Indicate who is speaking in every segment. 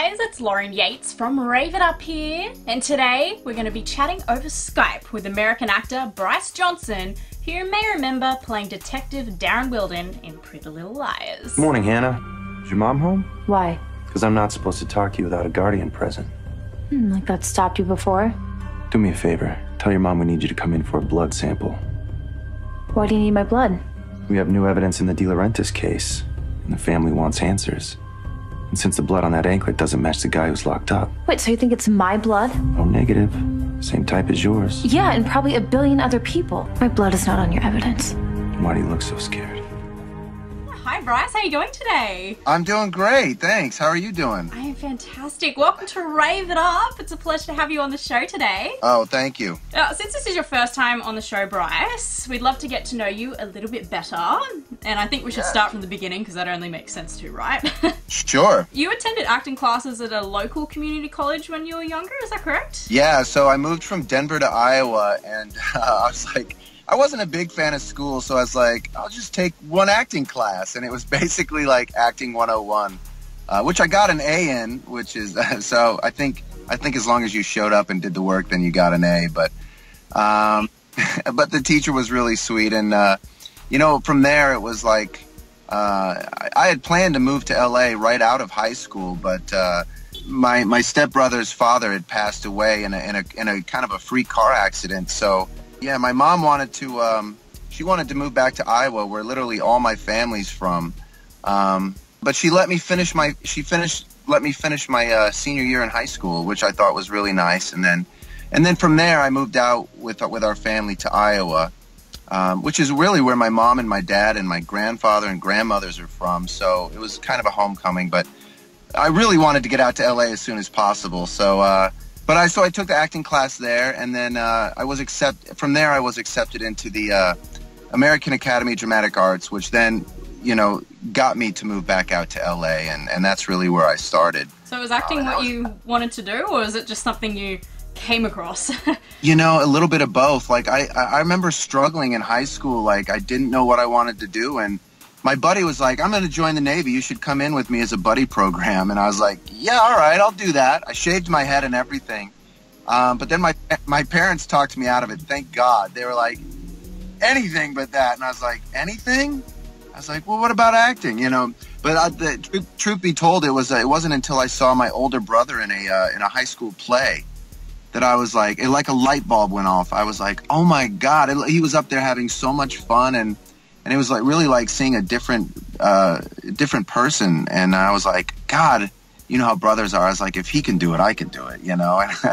Speaker 1: guys, it's Lauren Yates from Rave here, and today we're going to be chatting over Skype with American actor Bryce Johnson, who you may remember playing Detective Darren Wilden in Pretty Little Liars.
Speaker 2: Morning, Hannah. Is your mom home?
Speaker 3: Why?
Speaker 2: Because I'm not supposed to talk to you without a guardian present.
Speaker 3: Like that stopped you before?
Speaker 2: Do me a favor. Tell your mom we need you to come in for a blood sample.
Speaker 3: Why do you need my blood?
Speaker 2: We have new evidence in the De Laurentiis case, and the family wants answers. And since the blood on that anklet doesn't match the guy who's locked up.
Speaker 3: Wait, so you think it's my blood?
Speaker 2: Oh, negative. Same type as yours.
Speaker 3: Yeah, and probably a billion other people. My blood is not on your evidence.
Speaker 2: Why do you look so scared?
Speaker 1: Hi Bryce, how are you going today?
Speaker 4: I'm doing great, thanks. How are you doing?
Speaker 1: I am fantastic. Welcome to Rave It Up. It's a pleasure to have you on the show today.
Speaker 4: Oh, thank you.
Speaker 1: Since this is your first time on the show, Bryce, we'd love to get to know you a little bit better. And I think we should start from the beginning because that only makes sense too, right?
Speaker 4: Sure.
Speaker 1: You attended acting classes at a local community college when you were younger, is that correct?
Speaker 4: Yeah, so I moved from Denver to Iowa, and I was like, I wasn't a big fan of school, so I was like, I'll just take one acting class. And it was basically like Acting 101, which I got an A in, which is, so I think as long as you showed up and did the work, then you got an A. But the teacher was really sweet. And, from there, it was like, I had planned to move to LA right out of high school, but my stepbrother's father had passed away in a kind of a freak car accident. So yeah, my mom wanted to she wanted to move back to Iowa, where literally all my family's from. But she let me finish my senior year in high school, which I thought was really nice. And then from there I moved out with our family to Iowa. Which is really where my mom and my dad and my grandfather and grandmothers are from. So it was kind of a homecoming, but I really wanted to get out to LA as soon as possible. So, so I took the acting class there, and then from there I was accepted into the American Academy of Dramatic Arts, which then, got me to move back out to LA, and that's really where I started.
Speaker 1: So was acting what you wanted to do, or is it just something you came across?
Speaker 4: A little bit of both. Like I remember struggling in high school. Like I didn't know what I wanted to do, and my buddy was like, I'm going to join the Navy, you should come in with me as a buddy program. And I was like, yeah, all right, I'll do that. I shaved my head and everything, but then my parents talked me out of it. Thank God. They were like, anything but that. And I was like, anything? I was like, well, what about acting? But truth be told, it wasn't until I saw my older brother in a high school play that I was like, like a light bulb went off. I was like, oh my God, he was up there having so much fun, and it was like really like seeing a different person. And I was like, God, you know how brothers are. I was like, if he can do it, I can do it,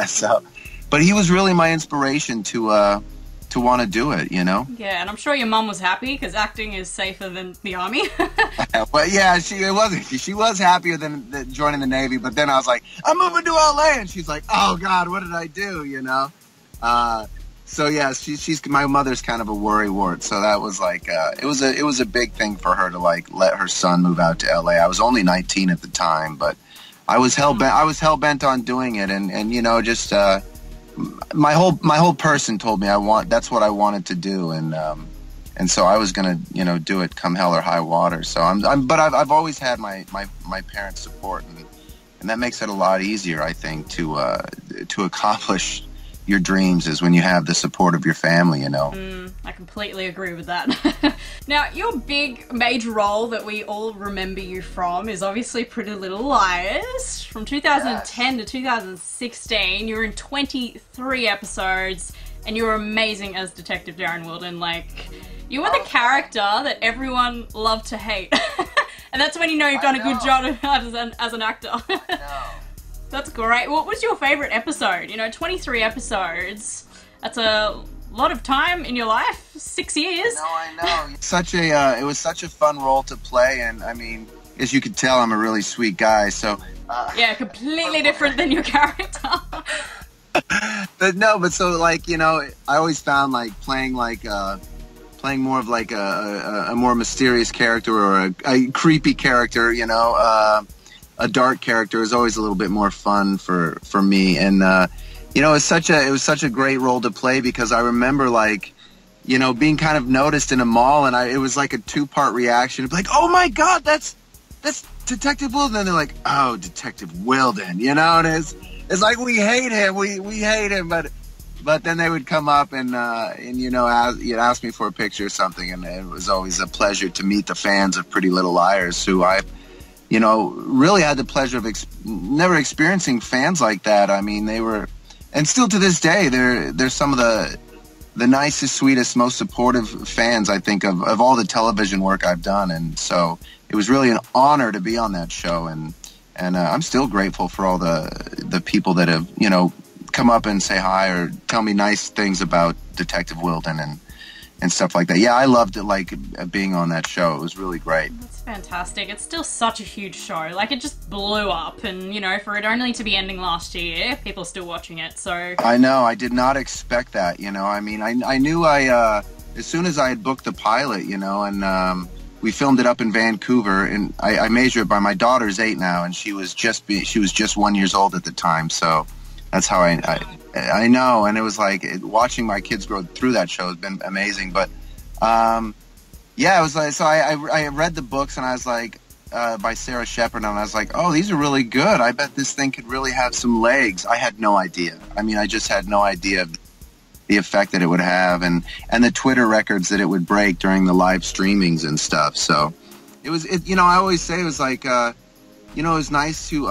Speaker 4: So, but he was really my inspiration to want to do it,
Speaker 1: Yeah, and I'm sure your mum was happy because acting is safer than the army.
Speaker 4: Well, yeah, she was happier than joining the Navy, but then I was like, I'm moving to LA, and she's like, oh God, what did I do, So yeah, she's my mother's kind of a worrywart, so that was like it was a big thing for her to like let her son move out to LA. I was only 19 at the time, but I was hell bent on doing it, and just my whole person told me that's what I wanted to do, and so I was gonna do it come hell or high water. So but I've always had my parents' support, and that makes it a lot easier, I think, to accomplish your dreams, is when you have the support of your family,
Speaker 1: I completely agree with that. Now, your big major role that we all remember you from is obviously Pretty Little Liars. From 2010 to 2016, you were in 23 episodes, and you were amazing as Detective Darren Wilden. Like, you were the character that everyone loved to hate. And that's when you've done a good job as an actor. That's great. What was your favorite episode? 23 episodes. That's a lot of time in your life. 6 years.
Speaker 4: No, I know. It was such a fun role to play, and I mean, as you could tell, I'm a really sweet guy. So
Speaker 1: yeah, completely different than your character.
Speaker 4: But so like I always found like playing more of like a more mysterious character, or a creepy character, a dark character is always a little bit more fun for me. And it was such a great role to play, because I remember like being kind of noticed in a mall, and it was like a 2-part reaction. It'd be like, oh my God, that's that's Detective Wilden. And they're like, oh, Detective Wilden, you know, and it's like, we hate him, we hate him, but then they would come up and you know, you'd ask me for a picture or something, and it was always a pleasure to meet the fans of Pretty Little Liars, who I, you know, really had the pleasure of never experiencing fans like that. I mean, they were, and still to this day, they're some of the nicest, sweetest, most supportive fans, I think, of all the television work I've done. And so it was really an honor to be on that show, and I'm still grateful for all the people that have, you know, come up and say hi or tell me nice things about Detective Wilden and stuff like that. Yeah, I loved it, like, being on that show. It was really great.
Speaker 1: That's fantastic. It's still such a huge show. Like, it just blew up, and, you know, for it only to be ending last year, people are still watching it, so...
Speaker 4: I know, I did not expect that, you know. I mean, I knew as soon as I had booked the pilot, you know, and we filmed it up in Vancouver, and I measure it by, my daughter's 8 now, and she was just 1 year old at the time, so that's how I know. And it was like, watching my kids grow through that show has been amazing. But yeah, it was like, so I read the books, and I was like, by Sarah Shepard, and I was like, oh, these are really good. I bet this thing could really have some legs. I had no idea. I mean, I just had no idea of the effect that it would have, and the Twitter records that it would break during the live streamings and stuff. So it was, you know, I always say it was like, you know, it was nice to,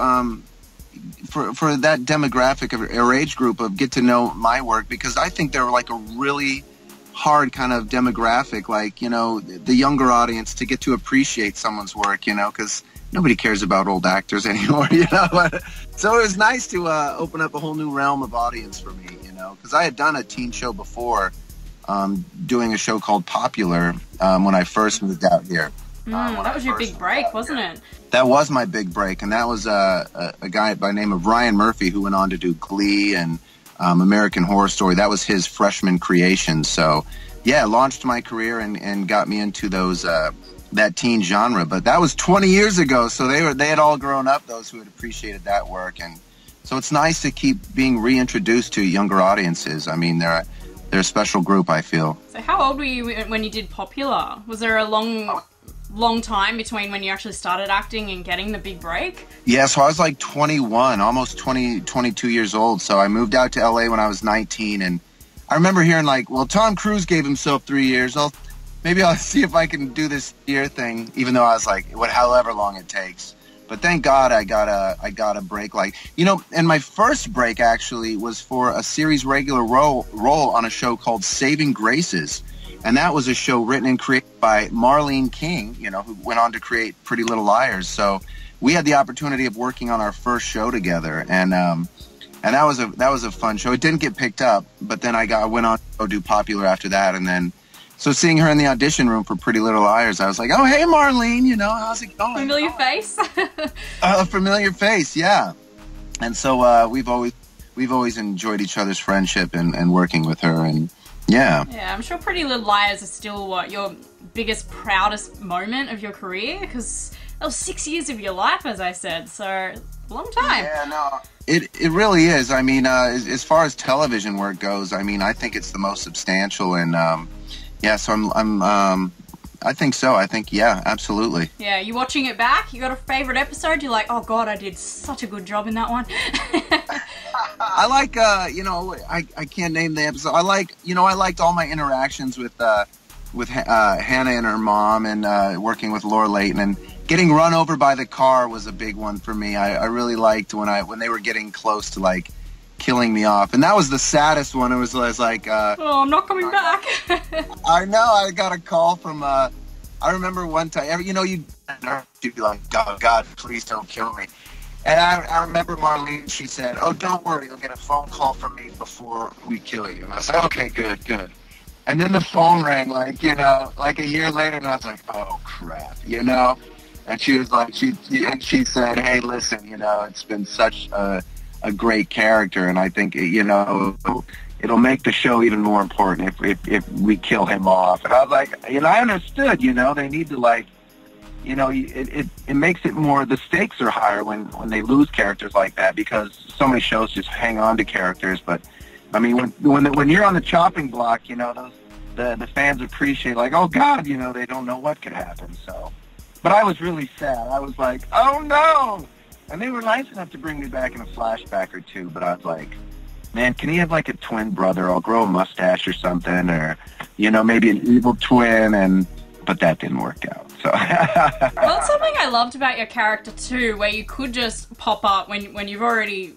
Speaker 4: for that demographic or age group of get to know my work, because I think they're like a really hard kind of demographic, like, you know, the younger audience, to get to appreciate someone's work, you know, because nobody cares about old actors anymore, you know. So it was nice to open up a whole new realm of audience for me, you know, because I had done a teen show before, doing a show called Popular when I first moved out here.
Speaker 1: That was your big break, wasn't it?
Speaker 4: That was my big break, and that was a guy by the name of Ryan Murphy, who went on to do Glee and American Horror Story. That was his freshman creation. So, yeah, launched my career and got me into those that teen genre. But that was 20 years ago, so they had all grown up, those who had appreciated that work. And so it's nice to keep being reintroduced to younger audiences. I mean, they're a special group, I feel.
Speaker 1: So how old were you when you did Popular? Was there a long time between when you actually started acting and getting the big break?
Speaker 4: Yeah, so I was like 21, almost 22 years old. So I moved out to LA when I was 19, and I remember hearing like, well, Tom Cruise gave himself 3 years. Maybe I'll see if I can do this year thing, even though I was like, however long it takes. But thank God I got a break, like, you know. And my first break actually was for a series regular role on a show called Saving Graces. And that was a show written and created by Marlene King, you know, who went on to create Pretty Little Liars. So we had the opportunity of working on our first show together, and that was a fun show. It didn't get picked up, but then I went on to go do Popular after that, and then so seeing her in the audition room for Pretty Little Liars, I was like, oh, hey, Marlene, you know, how's it going?
Speaker 1: Familiar face?
Speaker 4: A familiar face, yeah. And so we've always enjoyed each other's friendship and working with her, and yeah. Yeah,
Speaker 1: I'm sure Pretty Little Liars is still, your biggest, proudest moment of your career? Because that was 6 years of your life, as I said, so a long time.
Speaker 4: Yeah, no, it really is. I mean, as far as television work goes, I mean, I think it's the most substantial, and yeah, so I think so. I think, yeah, absolutely.
Speaker 1: Yeah, you watching it back? You got a favorite episode? You're like, oh God, I did such a good job in that one.
Speaker 4: I like, you know, I can't name the episode. I liked all my interactions with Hannah and her mom, and working with Laura Layton, and getting run over by the car was a big one for me. I really liked when they were getting close to like killing me off, and that was the saddest one. It was like,
Speaker 1: oh, I'm not coming back.
Speaker 4: I know. I got a call from. I remember one time. You know, you'd be like, oh, God, please don't kill me. And I remember Marlene, she said, oh, don't worry, you'll get a phone call from me before we kill you. And I said, okay, good. And then the phone rang, like, you know, like a year later, and I was like, oh, crap, you know? And she was like, she said, hey, listen, you know, it's been such a great character, and I think, you know, it'll make the show even more important if we kill him off. And I was like, you know, I understood, you know, they need to, like, you know, it makes it more, the stakes are higher when they lose characters like that, because so many shows just hang on to characters. But I mean, when you're on the chopping block, you know, the fans appreciate, like, oh God, you know, they don't know what could happen. So, But I was really sad. I was like, oh no! And they were nice enough to bring me back in a flashback or two, but I was like, man, can he have like a twin brother? I'll grow a mustache or something, or, you know, maybe an evil twin, but that didn't work out. So.
Speaker 1: Well, it's something I loved about your character too, where you could just pop up when they've already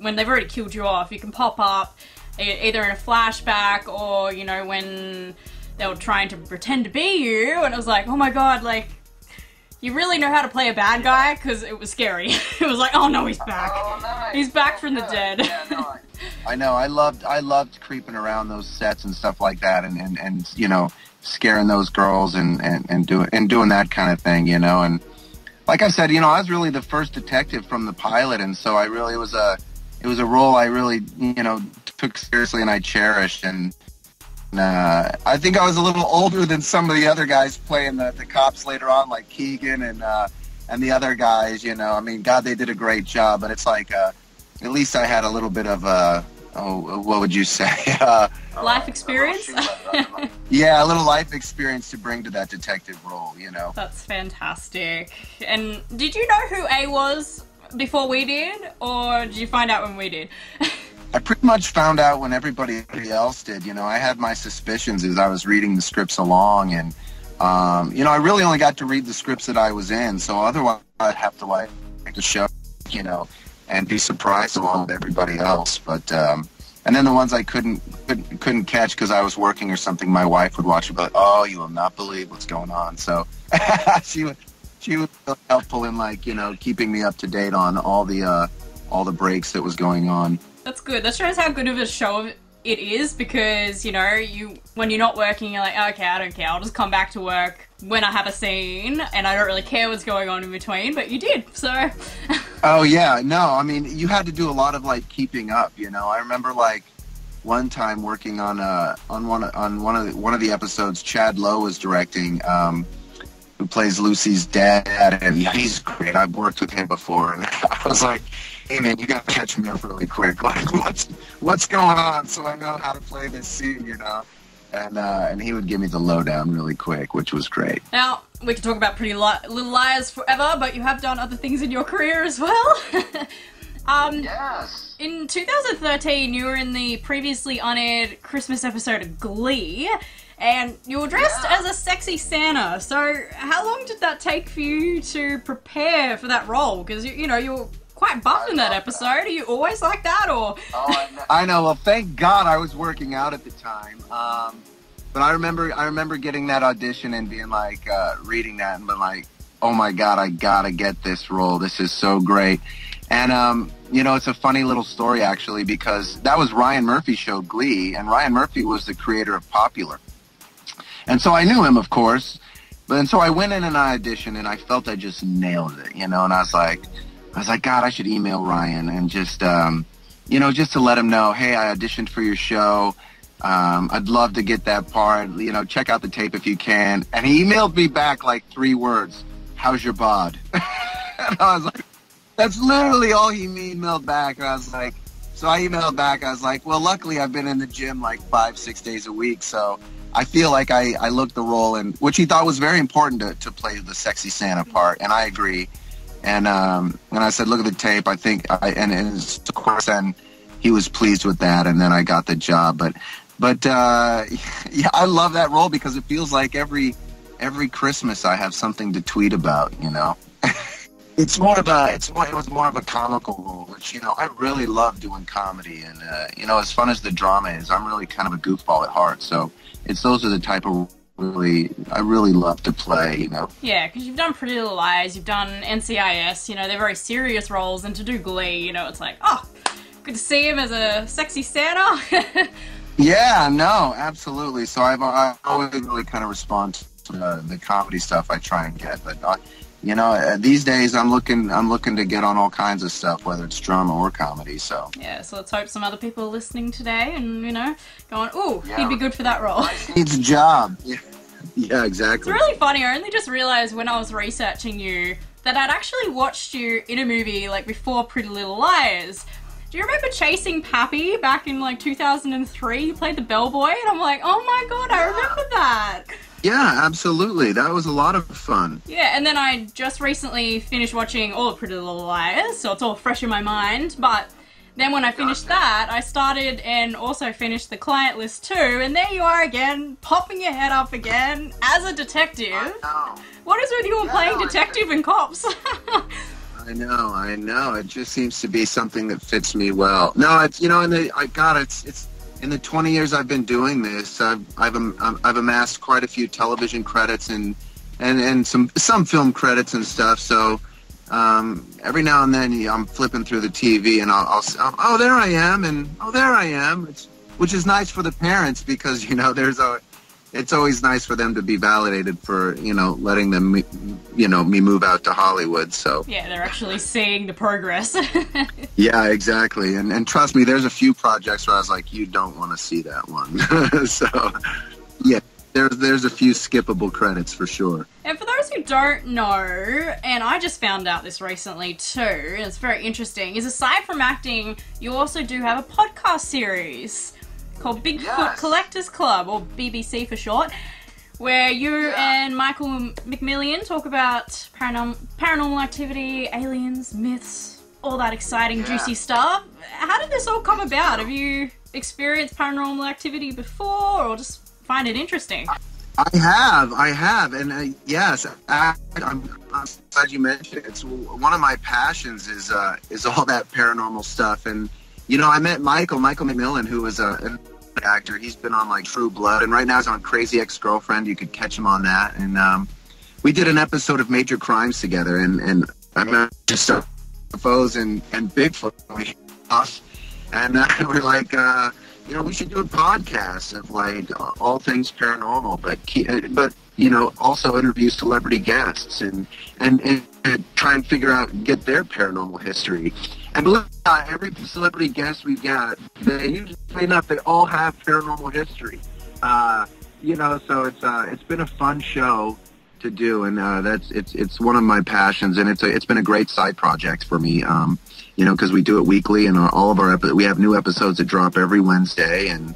Speaker 1: killed you off. You can pop up either in a flashback or, you know, when they were trying to pretend to be you, and it was like, oh my god, like, you really know how to play a bad guy, because it was scary. It was like, oh no, he's back. Oh, nice. He's back from the dead.
Speaker 4: Yeah, no, I know. I loved creeping around those sets and stuff like that, and you know, scaring those girls and doing that kind of thing, you know. And like I said, you know, I was really the first detective from the pilot, and so it was a role I really, you know, took seriously and I cherished. And I think I was a little older than some of the other guys playing the cops later on, like Keegan and the other guys, you know. I mean, God, they did a great job, but it's like, at least I had a little bit of, what would you say?
Speaker 1: Life experience?
Speaker 4: Yeah, a little life experience to bring to that detective role, you know.
Speaker 1: That's fantastic. And did you know who A was before we did, or did you find out when we did?
Speaker 4: I pretty much found out when everybody else did. You know, I had my suspicions as I was reading the scripts along, and you know, I really only got to read the scripts that I was in, so otherwise I'd have to like the show, you know, and be surprised along with everybody else. But and then the ones I couldn't catch because I was working or something, my wife would watch and be like, "Oh, you will not believe what's going on." So she was helpful in, like, you know, keeping me up to date on all the breaks that was going on.
Speaker 1: That's good. That shows how good of a show it is, because, you know, when you're not working, you're like, okay, I don't care, I'll just come back to work when I have a scene, and I don't really care what's going on in between, but you did, so...
Speaker 4: Oh, yeah, no, I mean, you had to do a lot of, like, keeping up, you know. I remember, like, one time working on one of the episodes Chad Lowe was directing, who plays Lucy's dad, and he's great. I've worked with him before, and I was like, hey man, you gotta catch me up really quick. Like, what's going on, so I know how to play this scene, you know? And he would give me the lowdown really quick, which was great.
Speaker 1: Now, we could talk about Pretty Little Liars forever, but you have done other things in your career as well.
Speaker 4: Yes.
Speaker 1: In 2013, you were in the previously unaired Christmas episode of Glee, and you were dressed as a sexy Santa. So how long did that take for you to prepare for that role? Because, you know, you were quite buff in that episode. Are you always like that, or?
Speaker 4: Oh, I know. Well, thank God I was working out at the time. But I remember getting that audition and being like, reading that and being like, oh my God, I gotta get this role. This is so great. And, you know, it's a funny little story, actually, because that was Ryan Murphy's show, Glee, and Ryan Murphy was the creator of Popular. And so I knew him, of course, and so I went in and I auditioned, and I felt I just nailed it, you know, and I was like, God, I should email Ryan and just, you know, just to let him know, hey, I auditioned for your show. I'd love to get that part, you know, check out the tape if you can. And he emailed me back like 3 words, how's your bod? And I was like, that's literally all he emailed back. And I was like, so I emailed back, I was like, well, luckily I've been in the gym like 5-6 days a week, so I feel like I looked the role, and which he thought was very important to play the sexy Santa part, and I agree. And I said, look at the tape. I think, and of course, then he was pleased with that, and then I got the job. But yeah, I love that role because it feels like every Christmas I have something to tweet about, you know. It was more of a comical role, which, you know, I really love doing comedy, and you know, as fun as the drama is, I'm really kind of a goofball at heart. So those are the type of I really love to play, you know.
Speaker 1: Yeah, because you've done Pretty Little Liars, you've done NCIS, you know, they're very serious roles, and to do Glee, you know, it's like, oh, good to see him as a sexy Santa.
Speaker 4: Yeah, no, absolutely. So I always really kind of respond to the comedy stuff I try and get, but you know, these days I'm looking to get on all kinds of stuff, whether it's drama or comedy. So
Speaker 1: yeah, so let's hope some other people are listening today and, you know, going, ooh, yeah, he'd be good for that role.
Speaker 4: Needs a job. Yeah, exactly.
Speaker 1: It's really funny. I only just realised when I was researching you that I'd actually watched you in a movie like before Pretty Little Liars, do you remember chasing Pappy back in like 2003? You played the bellboy, and I'm like, oh my god, I remember that.
Speaker 4: Yeah, absolutely. That was a lot of fun.
Speaker 1: Yeah, and then I just recently finished watching all of Pretty Little Liars, so it's all fresh in my mind, but then when I finished that, I started and also finished The Client List too, and there you are again, popping your head up again as a detective.
Speaker 4: I know.
Speaker 1: What is with you and playing detective and cops?
Speaker 4: I know. It just seems to be something that fits me well. No, it's, you know, it's in the 20 years I've been doing this, I've amassed quite a few television credits and some film credits and stuff. So every now and then I'm flipping through the TV and I'll oh, there I am, and oh, there I am, which is nice for the parents because, you know, it's always nice for them to be validated for, you know, letting them, you know, me move out to Hollywood. So
Speaker 1: yeah, they're actually seeing the progress.
Speaker 4: Yeah, exactly. And trust me, there's a few projects where I was like, you don't want to see that one. So yeah, there's a few skippable credits for sure.
Speaker 1: And for those who don't know, and I just found out this recently too, and it's very interesting, is aside from acting, you also do have a podcast series called Bigfoot Collectors Club, or BBC for short, where you and Michael McMillian talk about paranormal activity, aliens, myths, all that exciting, juicy stuff. How did this all come about? Have you experienced paranormal activity before, or just find it interesting?
Speaker 4: I have, and yes, I'm glad you mentioned it. It's one of my passions is all that paranormal stuff. And you know, I met Michael McMillan, who was an actor. He's been on like True Blood, and right now he's on Crazy Ex-Girlfriend. You could catch him on that. And we did an episode of Major Crimes together, and I met just UFOs and Bigfoot, and we're like, you know, we should do a podcast of like all things paranormal, but you know, also interview celebrity guests and try and figure out, get their paranormal history. And believe it or not, every celebrity guest we've got, they all have paranormal history. You know, so it's been a fun show to do, and it's one of my passions, and it's been a great side project for me. You know, because we do it weekly, and we have new episodes that drop every Wednesday, and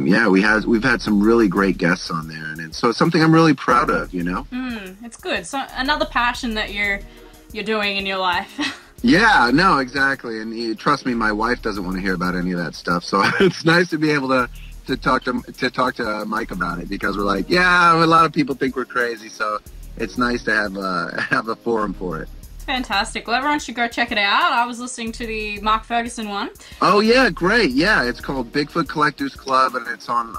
Speaker 4: yeah, we've had some really great guests on there, and so it's something I'm really proud of. You know,
Speaker 1: it's good. So another passion that you're doing in your life.
Speaker 4: Yeah, no, exactly. And trust me, my wife doesn't want to hear about any of that stuff. So it's nice to be able to talk to Mike about it, because we're like, yeah, a lot of people think we're crazy. So it's nice to have a forum for it.
Speaker 1: Fantastic. Well, everyone should go check it out. I was listening to the Mark Ferguson one.
Speaker 4: Oh yeah, great. Yeah, it's called Bigfoot Collectors Club, and it's on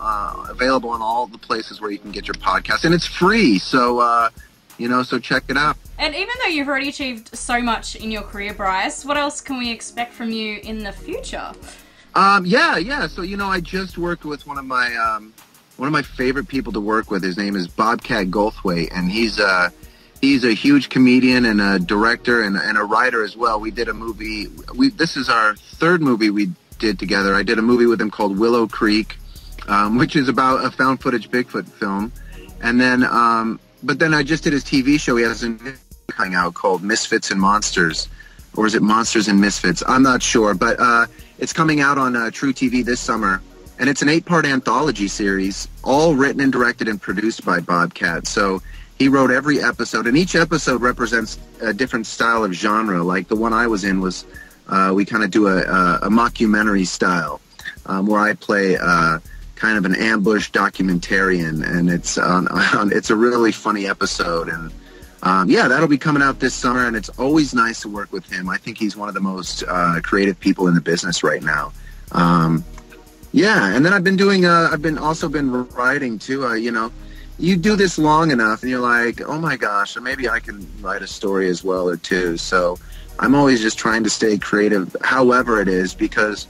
Speaker 4: available on all the places where you can get your podcast, and it's free. So you know, so check it out.
Speaker 1: And even though you've already achieved so much in your career, Bryce, what else can we expect from you in the future?
Speaker 4: Yeah. So, you know, I just worked with one of my favorite people to work with. His name is Bobcat Goldthwait, and he's a huge comedian and a director and a writer as well. We did a movie. This is our third movie we did together. I did a movie with him called Willow Creek, which is about a found footage Bigfoot film. And then, but then I just did his TV show. He has a new coming out called Misfits and Monsters, or is it Monsters and Misfits? I'm not sure, but it's coming out on True TV this summer, and it's an 8-part anthology series, all written and directed and produced by Bobcat. So he wrote every episode, and each episode represents a different style of genre. Like the one I was in was we kind of do a mockumentary style, where I play kind of an ambush documentarian, and it's a really funny episode. And yeah, that'll be coming out this summer, and it's always nice to work with him. I think he's one of the most creative people in the business right now. Yeah, and then I've also been writing too. You know, you do this long enough and you're like, oh my gosh, maybe I can write a story as well or two. So I'm always just trying to stay creative, however it is, because,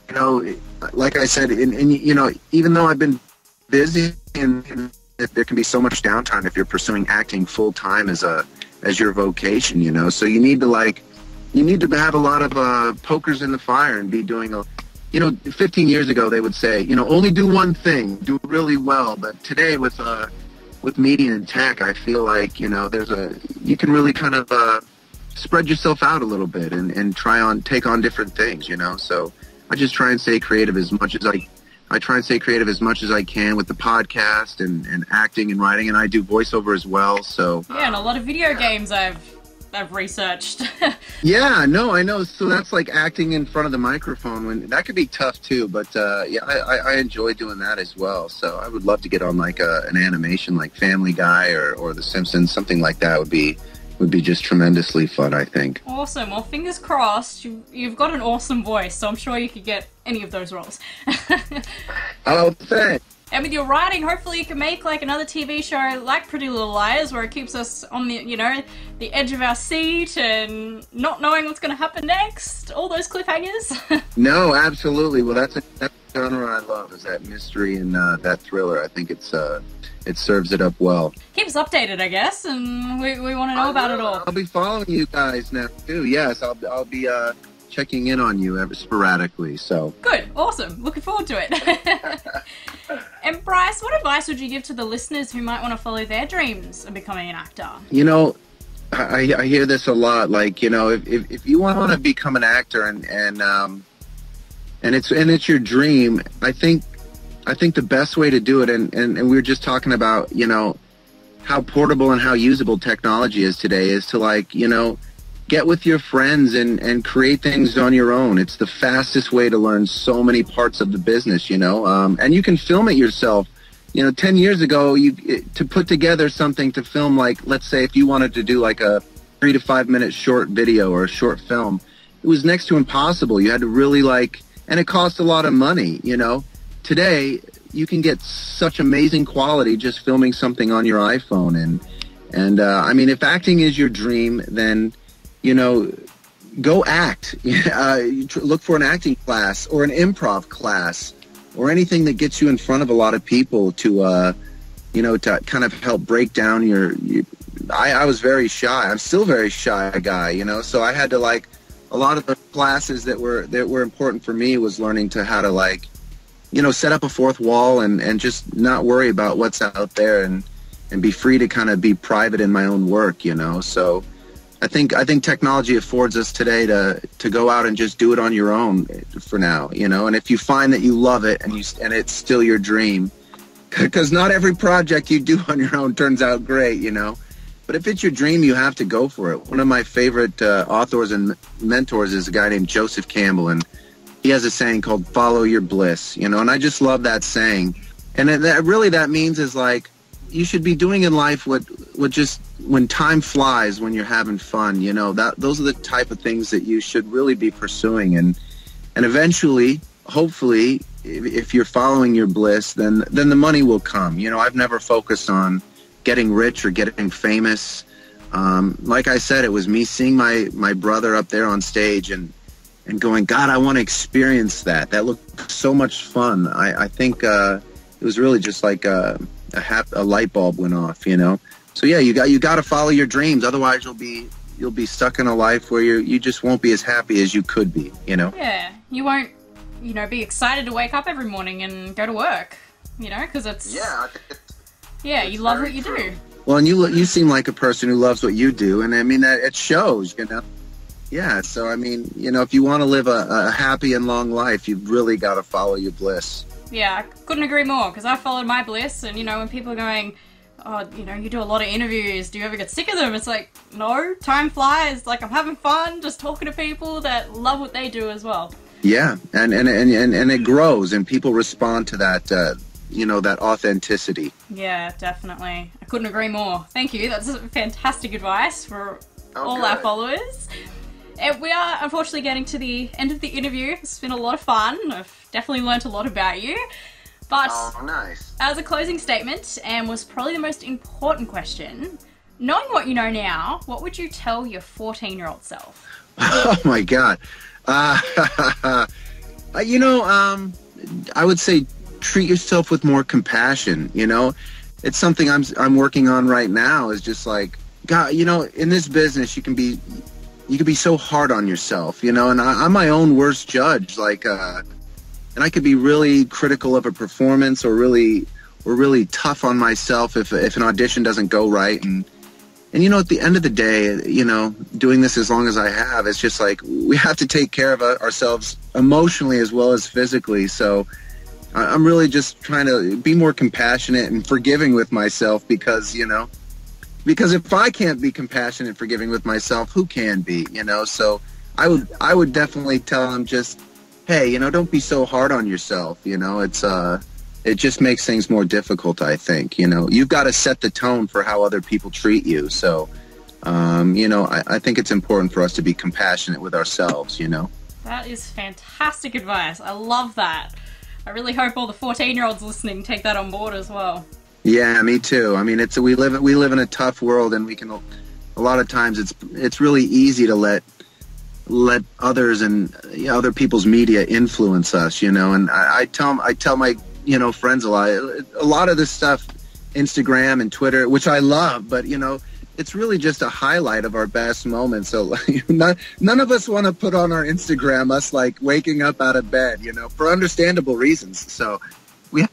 Speaker 4: you know, like I said, and you know, even though I've been busy, and there can be so much downtime if you're pursuing acting full time as your vocation, you know. So you need to have a lot of pokers in the fire and be doing you know, 15 years ago they would say, you know, only do one thing, do it really well. But today with media and tech, I feel like, you know, you can really kind of spread yourself out a little bit and take on different things, you know. So I just try and stay creative as much as I try and stay creative as much as I can with the podcast and acting and writing, and I do voiceover as well. So
Speaker 1: yeah, and a lot of video games I've researched.
Speaker 4: Yeah, no, I know. So that's like acting in front of the microphone. That could be tough too, but yeah, I enjoy doing that as well. So I would love to get on like an animation like Family Guy or The Simpsons, something like that would be just tremendously fun, I think.
Speaker 1: Awesome. Well, fingers crossed. You've got an awesome voice, so I'm sure you could get any of those roles.
Speaker 4: Oh, thanks.
Speaker 1: And with your writing, hopefully you can make like another TV show like Pretty Little Liars, where it keeps us on the, you know, the edge of our seat and not knowing what's going to happen next. All those cliffhangers.
Speaker 4: No, absolutely. Well, that's a genre I love, is that mystery and that thriller. I think it serves it up well.
Speaker 1: Keep us updated, I guess, and we want to know about it all.
Speaker 4: I'll be following you guys now too. Yes, I'll be checking in on you ever sporadically. So
Speaker 1: good, awesome. Looking forward to it. And Bryce, what advice would you give to the listeners who might want to follow their dreams of becoming an actor?
Speaker 4: You know, I hear this a lot. Like, you know, if you want to become an actor and it's your dream, I think the best way to do it, and we were just talking about, you know, how portable and how usable technology is today, is to, like, you know, get with your friends and create things on your own. It's the fastest way to learn so many parts of the business, you know, and you can film it yourself. You know, 10 years ago, to put together something to film, like, let's say if you wanted to do like a 3 to 5 minute short video or a short film, it was next to impossible. You had to really and it cost a lot of money, you know. Today, you can get such amazing quality just filming something on your iPhone. And I mean, if acting is your dream, then, you know, go act. Look for an acting class or an improv class or anything that gets you in front of a lot of people to, you know, to kind of help break down I was very shy. I'm still a very shy guy, you know, so I had to, like, a lot of the classes that were important for me was learning to how to, like, you know, set up a fourth wall and just not worry about what's out there and be free to kind of be private in my own work, you know. So I think technology affords us today to go out and just do it on your own for now, you know. And if you find that you love it and it's still your dream, because not every project you do on your own turns out great, you know. But if it's your dream, you have to go for it. One of my favorite authors and mentors is a guy named Joseph Campbell, and he has a saying called "Follow your bliss," you know. And I just love that saying. And that means is, like, you should be doing in life what just, when time flies, when you're having fun, you know, those are the type of things that you should really be pursuing. And eventually, hopefully, if you're following your bliss, then the money will come. You know, I've never focused on getting rich or getting famous. Like I said, it was me seeing my brother up there on stage and going, God, I want to experience that. That looked so much fun. I think it was really just like a light bulb went off, you know. So yeah, you got to follow your dreams. Otherwise, you'll be stuck in a life where you just won't be as happy as you could be, you know.
Speaker 1: Yeah, you won't, you know, be excited to wake up every morning and go to work, you know, because it's you love what you do.
Speaker 4: Well, and you seem like a person who loves what you do, and I mean that it shows, you know. Yeah, so I mean, you know, if you want to live a happy and long life, you've really got to follow your bliss.
Speaker 1: Yeah, I couldn't agree more, because I followed my bliss, and, you know, when people are going, oh, you know, you do a lot of interviews, do you ever get sick of them? It's like, no, time flies, like, I'm having fun just talking to people that love what they do as well. Yeah, and it grows, and people respond to that, you know, that authenticity. Yeah, definitely. I couldn't agree more. Thank you. That's fantastic advice for all our followers. And we are unfortunately getting to the end of the interview. It's been a lot of fun. I've definitely learnt a lot about you. But nice. As a closing statement, and was probably the most important question, knowing what you know now, what would you tell your 14-year-old self? Oh my God. You know, I would say treat yourself with more compassion, you know. It's something I'm working on right now, is just like, God, you know, in this business you can be so hard on yourself, you know, and I'm my own worst judge, like, and I could be really critical of a performance or really tough on myself if an audition doesn't go right. And
Speaker 4: And, at the end of the day, doing this as long as I have, it's just like we have to take care of ourselves emotionally as well as physically. So I'm really just trying to be more compassionate and forgiving with myself because if I can't be compassionate and forgiving with myself, who can be, So I would definitely tell them just, hey, don't be so hard on yourself. It just makes things more difficult, I think. You've got to set the tone for how other people treat you. So, I think it's important for us to be compassionate with ourselves,
Speaker 1: That is fantastic advice. I love that. I really hope all the 14-year-olds listening take that on board as well.
Speaker 4: Yeah, me too. I mean, we live in a tough world, and a lot of times it's really easy to let others and other people's media influence us, and I tell my friends a lot of this stuff, Instagram and Twitter, which I love, but it's really just a highlight of our best moments. So none of us want to put on our Instagram us like waking up out of bed, for understandable reasons. So we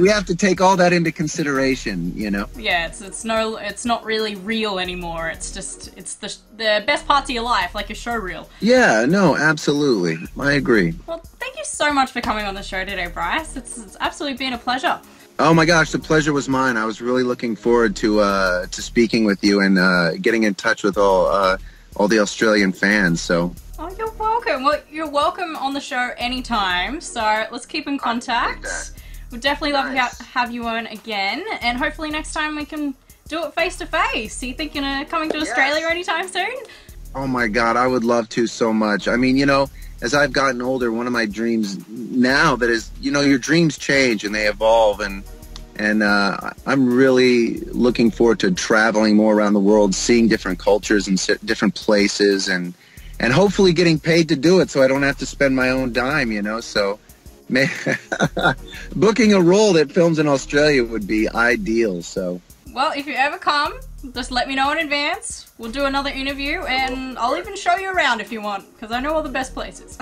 Speaker 4: have to take all that into consideration,
Speaker 1: Yeah, it's not really real anymore. It's the best parts of your life, like a show reel.
Speaker 4: Yeah, no, absolutely. I agree.
Speaker 1: Well, thank you so much for coming on the show today, Bryce. It's absolutely been a pleasure.
Speaker 4: Oh my gosh, the pleasure was mine. I was really looking forward to speaking with you and getting in touch with all the Australian fans. So.
Speaker 1: Oh, you're welcome. Well, you're welcome on the show anytime. So let's keep in contact. We'd definitely love to have you on again, and hopefully next time we can do it face to face. Are you thinking of coming to Australia anytime soon?
Speaker 4: Oh my God, I would love to so much. I mean, as I've gotten older, one of my dreams now that is, your dreams change and they evolve, and I'm really looking forward to traveling more around the world, seeing different cultures and different places, and hopefully getting paid to do it so I don't have to spend my own dime, so booking a role that films in Australia would be ideal. So,
Speaker 1: well, if you ever come, just let me know in advance. We'll do another interview, and I'll even show you around if you want, because I know all the best places.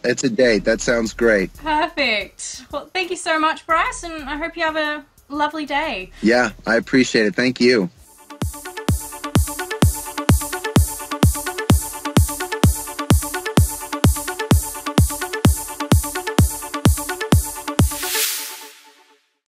Speaker 4: It's a date. That sounds great.
Speaker 1: Perfect. Well, thank you so much, Bryce, and I hope you have a lovely day.
Speaker 4: Yeah, I appreciate it. Thank you.